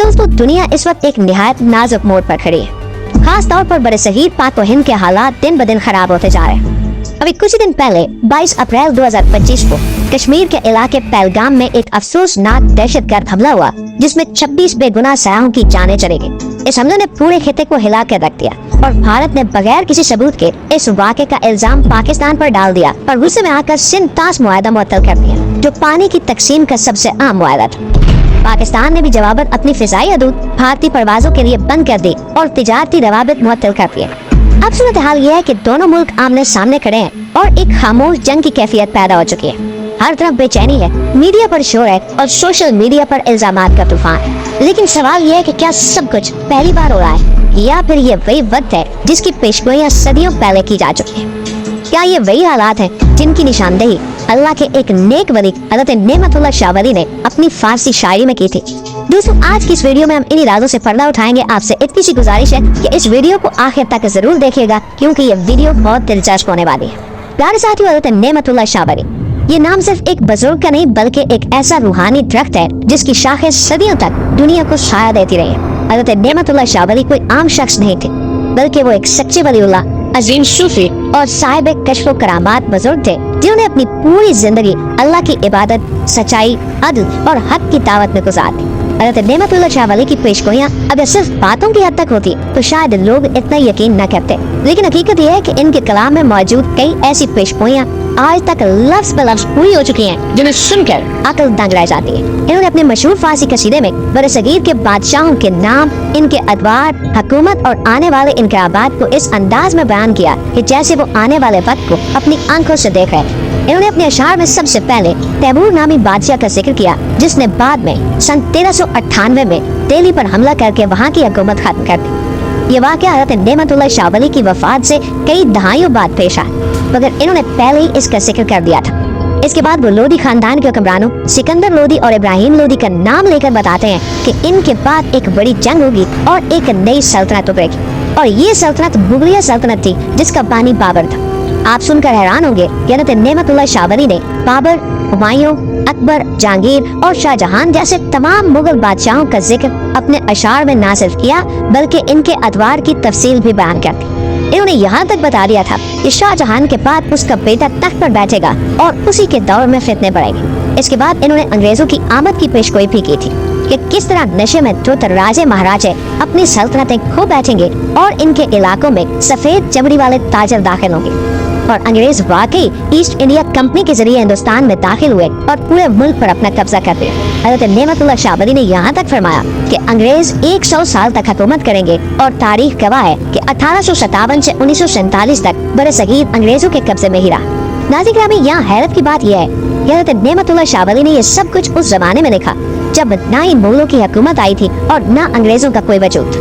दोस्तों, दुनिया इस वक्त एक निहायत नाजुक मोड़ पर खड़ी है। खास तौर पर बरसगीर पाक व हिंद के हालात दिन ब दिन खराब होते जा रहे हैं। अभी कुछ दिन पहले 22 अप्रैल 2025 को कश्मीर के इलाके पहलगाम में एक अफसोसनाक दहशतगर्द हमला हुआ, जिसमें 26 बेगुनाह सयाहों की जानें चली गईं। इस हमले ने पूरे खिते को हिला कर रख दिया और भारत ने बगैर किसी सबूत के इस वाक़े का इल्जाम पाकिस्तान पर डाल दिया और गुस्से में आकर सिंध तास मुआहदा मुअत्तल कर दिया, जो पानी की तकसीम का सबसे आम मुआहदा था। पाकिस्तान ने भी जवाबन अपनी फिजाई हदूद भारतीय परवाजों के लिए बंद कर दी और तिजारती रवाबित मुअत्तल कर दिए। अब सूरत हाल ये है कि दोनों मुल्क आमने सामने खड़े हैं और एक खामोश जंग की कैफियत पैदा हो चुकी है। हर तरफ बेचैनी है, मीडिया पर शोर है और सोशल मीडिया पर इल्जामात का तूफान है। लेकिन सवाल ये है कि क्या सब कुछ पहली बार हो रहा है या फिर ये वही वक्त है जिसकी पेशगोइयां सदियों पहले की जा चुकी है? क्या ये वही हालात हैं जिनकी निशानदेही अल्लाह के एक नेक वली हज़रत नेमतुल्लाह शाह वली ने अपनी फारसी शायरी में की थी? दोस्तों, आज की इस वीडियो में हम इन्हीं राजों से पर्दा उठाएंगे। आपसे इतनी सी गुजारिश है कि इस वीडियो को आखिर तक जरूर देखिएगा, क्योंकि ये वीडियो बहुत दिलचस्प होने वाली है। प्यारे साथियों, हज़रत नेमतुल्लाह शाह वली ये नाम सिर्फ एक बुजुर्ग का नहीं बल्कि एक ऐसा रूहानी दरख्त है जिसकी शाखें सदियों तक दुनिया को साया देती रही है। हज़रत नेमतुल्लाह शाह वली कोई आम शख्स नहीं थे, बल्कि वो एक सच्चे वलीउल्लाह, अजीम सूफी और साहिब कश्फ करामात बुजुर्ग थे, जिन्होंने अपनी पूरी जिंदगी अल्लाह की इबादत, सच्चाई, अदल और हक की दावत में गुजार दी। हज़रत नेमतुल्लाह शाह वली की पेशगोइयां अगर सिर्फ बातों की हद तक होती तो शायद लोग इतना यकीन न करते, लेकिन हकीकत यह है कि इनके कलाम में मौजूद कई ऐसी पेशगोइयां आज तक लफ्ज ब लफ्ज पूरी हो चुकी हैं, जिन्हें सुनकर अक्ल दंग रह जाती है। इन्होंने अपने मशहूर फारसी कसीदे में बरसगीर के बादशाहों के नाम, इनके अदवार, हुकूमत और आने वाले इनकलाबात को इस अंदाज में बयान किया कि जैसे वो आने वाले वक्त को अपनी आंखों से देख रहे थे। इन्होंने अपने अशार में सबसे पहले तैमूर नामी बादशाह का जिक्र किया, जिसने बाद में सन 1398 में दिल्ली पर हमला करके वहाँ की हुकूमत खत्म कर दी। ये वाक़या हज़रत नेमतुल्लाह शाह वली की वफात से कई दहाइयों बाद पेश आया, मगर इन्होंने पहले ही इसका जिक्र कर दिया था। इसके बाद वो लोदी खानदान के हुक्मरानों सिकंदर लोदी और इब्राहिम लोदी का नाम लेकर बताते हैं कि इनके बाद एक बड़ी जंग होगी और एक नई सल्तनत उभरेगी, और ये सल्तनत मुगलिया सल्तनत थी जिसका बानी बाबर था। आप सुनकर हैरान होंगे कि हज़रत नेमतुल्लाह शाह वली ने बाबर, हुमायूं, अकबर, जहांगीर और शाहजहां जैसे तमाम मुगल बादशाहों का जिक्र अपने अशार में न सिर्फ किया बल्कि इनके अदवार की तफसील भी बयान कर दी। इन्होंने यहाँ तक बता दिया था कि शाहजहां के बाद उसका बेटा तख्त पर बैठेगा और उसी के दौर में फितने बढ़ेंगे। इसके बाद इन्होंने अंग्रेजों की आमद की पेशगोई भी की थी कि किस तरह नशे में धुत राजे महाराजे अपनी सल्तनतें खो बैठेंगे और इनके इलाकों में सफेद चमड़ी वाले ताजर दाखिल होंगे और अंग्रेज वाकई ईस्ट इंडिया कंपनी के जरिए हिंदुस्तान में दाखिल हुए और पूरे मुल्क पर अपना कब्जा कर दिया। हज़रत नेमतुल्लाह शाह वली ने यहाँ तक फरमाया कि अंग्रेज 100 साल तक हुकूमत करेंगे और तारीख गवाह है कि 1857 से 1947 तक बरसगीर अंग्रेजों के कब्जे में ही रहा। नाज़रीन ग्रामी, यहाँ हैरत की बात यह है कि हज़रत नेमतुल्लाह शाह वली ने यह सब कुछ उस जमाने में लिखा जब न ही मुगलों की हुकूमत आई थी और न अंग्रेजों का कोई वजूद।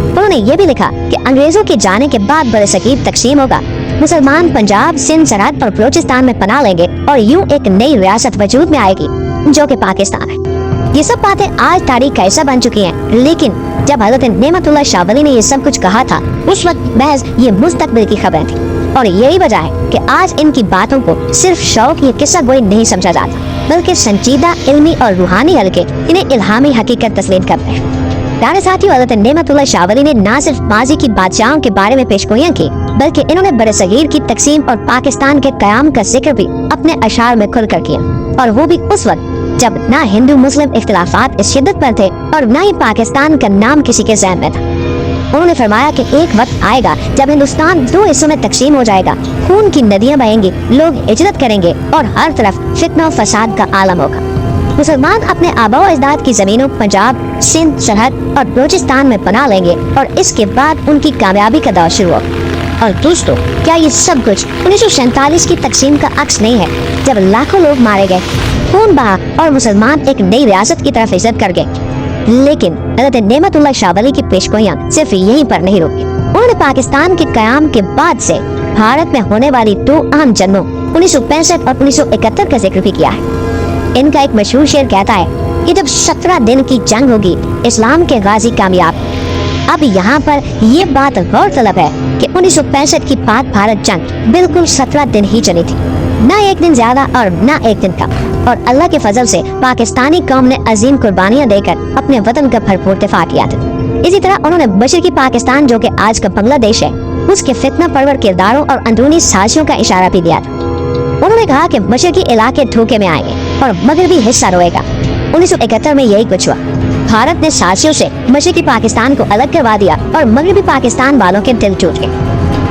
उन्होंने ये भी लिखा कि अंग्रेजों के जाने के बाद बरसगीर तकसीम होगा, मुसलमान पंजाब, सिंध, सरहद और बलूचिस्तान में पनाह लेंगे और यूं एक नई रियासत वजूद में आएगी जो कि पाकिस्तान है। ये सब बातें आज तारीख का हिस्सा बन चुकी हैं, लेकिन जब हज़रत नेमतुल्लाह शाह वली ने ये सब कुछ कहा था उस वक्त महज ये मुस्तकबिल की खबरें थी, और यही वजह है कि आज इनकी बातों को सिर्फ शौक या किस्सा गोई नहीं समझा जाता, बल्कि संजीदा, इल्मी और रूहानी हल्के इन्हें इल्हामी हकीकत तस्लीम करते हैं। प्यारे साथियों, हज़रत नेमतुल्लाह शाह वली ने न सिर्फ माजी की बादशाहों के बारे में पेशगोइयां की, बल्कि इन्होंने बरसगीर की तकसीम और पाकिस्तान के क़याम का जिक्र भी अपने अशार में खुलकर किया, और वो भी उस वक्त जब ना हिंदू मुस्लिम इख्तिलाफात इस शिद्दत पर थे और न ही पाकिस्तान का नाम किसी के ज़हन में था। उन्होंने फरमाया कि एक वक्त आएगा जब हिंदुस्तान 2 हिस्सों में तकसीम हो जाएगा, खून की नदियाँ बहेंगी, लोग हिजरत करेंगे और हर तरफ फितना और फसाद का आलम होगा। मुसलमान अपने आबा व अजदाद की जमीनों पंजाब, सिंध, सरहद और बलूचिस्तान में पनाह लेंगे और इसके बाद उनकी कामयाबी का दौर शुरू होगा। और दोस्तों, क्या ये सब कुछ 1947 की तकसीम का अक्स नहीं है, जब लाखों लोग मारे गए, खून बहा और मुसलमान एक नई रियासत की तरफ हिजरत कर गए? लेकिन हज़रत नेमतुल्लाह शाह वली की पेशगोइयां सिर्फ यहीं पर नहीं रुकी। उन्होंने पाकिस्तान के क़याम के बाद से भारत में होने वाली 2 अहम जंगों 1965 और 1971 का जिक्र भी किया है। इनका एक मशहूर शेर कहता है कि जब 17 दिन की जंग होगी, इस्लाम के गाजी कामयाब। अब यहाँ पर ये बात गौरतलब है कि 1965 की पाक भारत जंग बिल्कुल 17 दिन ही चली थी। ना एक दिन ज्यादा और ना एक दिन कम, और अल्लाह के फजल से पाकिस्तानी कौम ने अजीम कुर्बानियां देकर अपने वतन का भरपूर दिफा किया था। इसी तरह उन्होंने मशरकी पाकिस्तान, जो कि आज का बांग्लादेश है, उसके फितना परवर किरदारों और अंदरूनी साजिशों का इशारा भी दिया था। उन्होंने कहा कि मशरकी इलाके धोखे में आएंगे और मगरबी हिस्सा रोएगा। 1971 में यही कुछ हुआ। भारत ने साजिशों से मशरकी पाकिस्तान को अलग करवा दिया और मगरबी पाकिस्तान वालों के दिल टूट गए।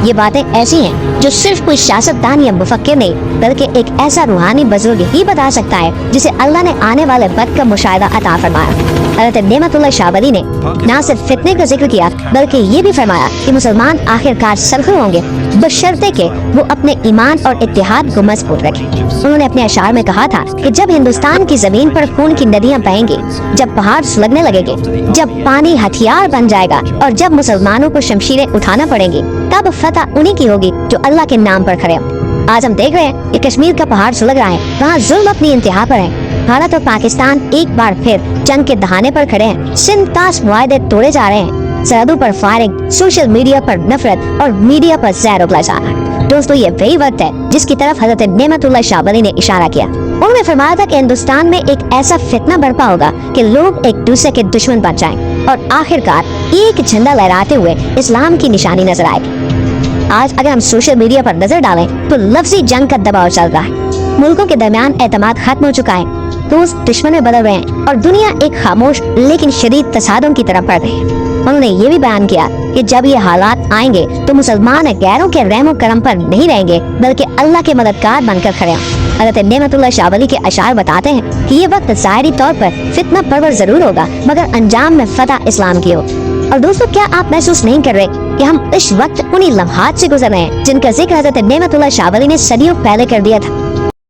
ये बातें ऐसी हैं जो सिर्फ कोई सियासतदान या मुफक्किर नहीं, बल्कि एक ऐसा रूहानी बुजुर्ग ही बता सकता है जिसे अल्लाह ने आने वाले वक्त का मुशाहिदा अता फरमाया। हज़रत नेमतुल्लाह शाहबली ने न सिर्फ फितने का जिक्र किया, बल्कि ये भी फरमाया कि मुसलमान आखिरकार सरखुर होंगे, बशर्ते के वो अपने ईमान और इत्तेहाद को मजबूत रखें। उन्होंने अपने अशार में कहा था कि जब हिंदुस्तान की जमीन पर खून की नदियां बहेंगी, जब पहाड़ सुलगने लगेंगे, जब पानी हथियार बन जाएगा और जब मुसलमानों को शमशीरें उठाना पड़ेंगी, तब फतह उन्हीं की होगी जो अल्लाह के नाम पर खड़े हों। आज हम देख रहे हैं कि कश्मीर का पहाड़ सुलग रहा है, वहाँ जुल्म अपनी इंतहा पर है। भारत और पाकिस्तान एक बार फिर जंग के दहाने पर खड़े हैं। सिंध ताश मुआहदे तोड़े जा रहे हैं, सरहदों पर फायरिंग, सोशल मीडिया पर नफरत और मीडिया पर जहर उगला जा रहा है। दोस्तों, ये वही वक्त है जिसकी तरफ हजरत नेमतुल्लाह शाहबली ने इशारा किया। उन्होंने फरमाया था कि हिंदुस्तान में एक ऐसा फितना बरपा होगा कि लोग एक दूसरे के दुश्मन बन जाएं और आखिरकार एक झंडा लहराते हुए इस्लाम की निशानी नजर आएगी। आज अगर हम सोशल मीडिया पर नजर डालें तो लफ्जी जंग का दबाव चल रहा है। मुल्कों के दरमियान एतमाद खत्म हो चुका है, दोस्त दुश्मन में बदल रहे हैं और दुनिया एक खामोश लेकिन शदीद तसादुम की तरफ बढ़ रही है। उन्होंने ये भी बयान किया कि जब ये हालात आएंगे तो मुसलमान गैरों के रहमो करम पर नहीं रहेंगे, बल्कि अल्लाह के मददगार बनकर खड़े हों। हज़रत नेमतुल्लाह शाहबली के अशार बताते हैं कि ये वक्त ज़ाहिरी तौर पर फितना परवर जरूर होगा, मगर अंजाम में फतह इस्लाम की हो। और दोस्तों, क्या आप महसूस नहीं कर रहे कि हम इस वक्त उन्हीं लम्हात से गुजर रहे हैं जिनका जिक्र हज़रत नेमतुल्लाह शाहबली ने सदियों पहले कर दिया था?